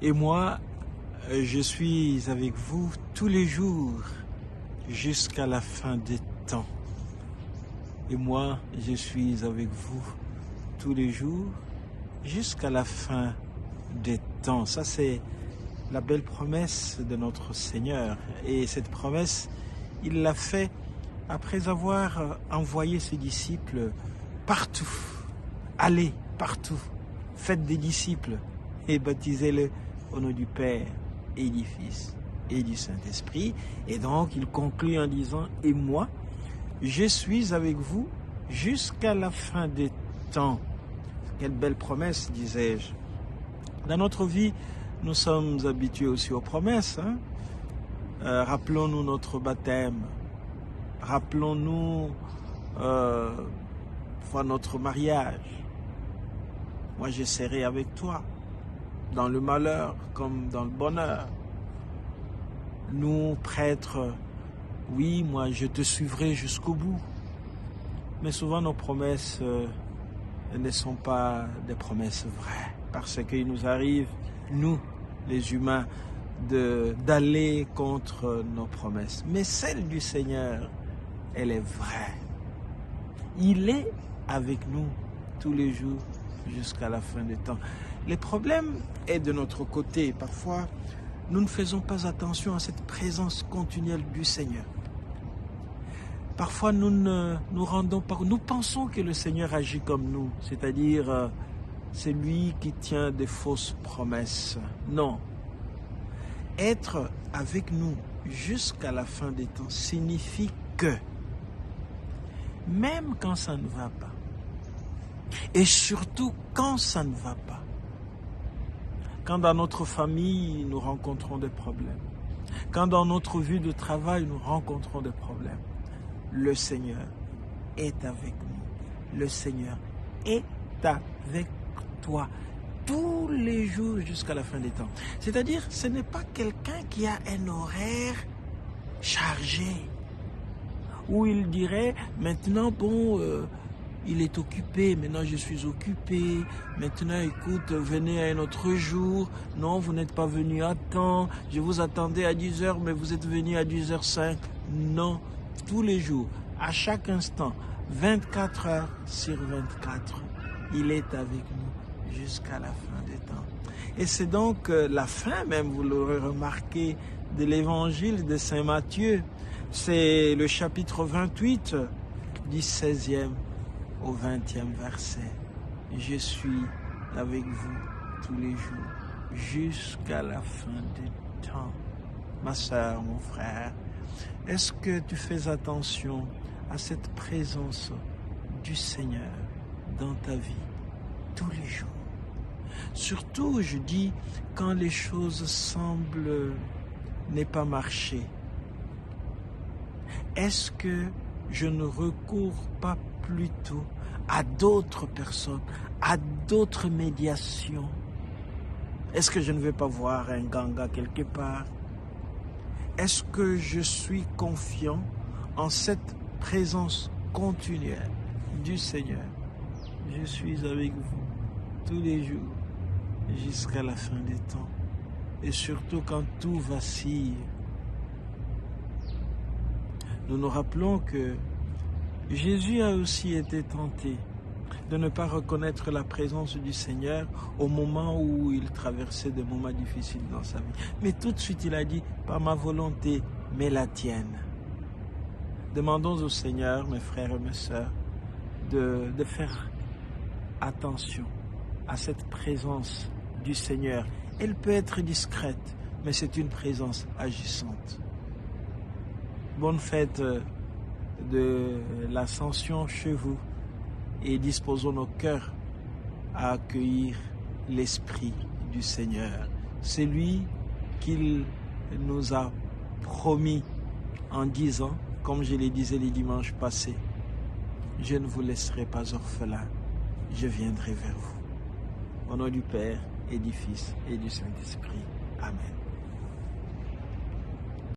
Et moi, je suis avec vous tous les jours jusqu'à la fin des temps. Et moi, je suis avec vous tous les jours jusqu'à la fin des temps. Ça, c'est la belle promesse de notre Seigneur. Et cette promesse, il l'a fait après avoir envoyé ses disciples partout. Allez partout, faites des disciples et baptisez-les au nom du Père et du Fils et du Saint-Esprit. Et donc, il conclut en disant, et moi, je suis avec vous jusqu'à la fin des temps. Quelle belle promesse, disais-je. Dans notre vie, nous sommes habitués aussi aux promesses. Rappelons-nous notre baptême. Rappelons-nous notre mariage. Moi, je serai avec toi, dans le malheur comme dans le bonheur. Nous, prêtres, oui, moi, je te suivrai jusqu'au bout. Mais souvent, nos promesses ne sont pas des promesses vraies. Parce qu'il nous arrive, nous, les humains, d'aller contre nos promesses. Mais celle du Seigneur, elle est vraie. Il est avec nous tous les jours jusqu'à la fin des temps. Le problème est de notre côté. Parfois, nous ne faisons pas attention à cette présence continuelle du Seigneur. Parfois, nous pensons que le Seigneur agit comme nous, c'est-à-dire c'est lui qui tient des fausses promesses. Non. Être avec nous jusqu'à la fin des temps signifie que, même quand ça ne va pas, et surtout quand ça ne va pas, quand dans notre famille nous rencontrons des problèmes, quand dans notre vie de travail nous rencontrons des problèmes, le Seigneur est avec nous. Le Seigneur est avec toi tous les jours jusqu'à la fin des temps. C'est-à-dire, ce n'est pas quelqu'un qui a un horaire chargé, où il dirait, maintenant, il est occupé, maintenant je suis occupé, maintenant écoute, venez à un autre jour, non, vous n'êtes pas venu à temps, je vous attendais à 10h, mais vous êtes venu à 10h05. Non, tous les jours, à chaque instant, 24 heures sur 24, il est avec nous jusqu'à la fin des temps. Et c'est donc la fin même, vous l'aurez remarqué, de l'évangile de Saint Matthieu. C'est le chapitre 28 du 16e au 20e verset. Je suis avec vous tous les jours jusqu'à la fin des temps. Ma sœur, mon frère, est-ce que tu fais attention à cette présence du Seigneur dans ta vie tous les jours? Surtout, je dis, quand les choses semblent ne pas marcher. Est-ce que je ne recours pas plutôt à d'autres personnes, à d'autres médiations? Est-ce que je ne vais pas voir un ganga quelque part? Est-ce que je suis confiant en cette présence continuelle du Seigneur? Je suis avec vous tous les jours jusqu'à la fin des temps. Et surtout quand tout vacille. Nous nous rappelons que Jésus a aussi été tenté de ne pas reconnaître la présence du Seigneur au moment où il traversait des moments difficiles dans sa vie. Mais tout de suite, il a dit, pas ma volonté, mais la tienne. Demandons au Seigneur, mes frères et mes sœurs, de faire attention à cette présence du Seigneur. Elle peut être discrète, mais c'est une présence agissante. Bonne fête de l'Ascension chez vous et disposons nos cœurs à accueillir l'Esprit du Seigneur. C'est lui qu'il nous a promis en disant, comme je le disais les dimanches passés, je ne vous laisserai pas orphelin, je viendrai vers vous. Au nom du Père et du Fils et du Saint-Esprit. Amen.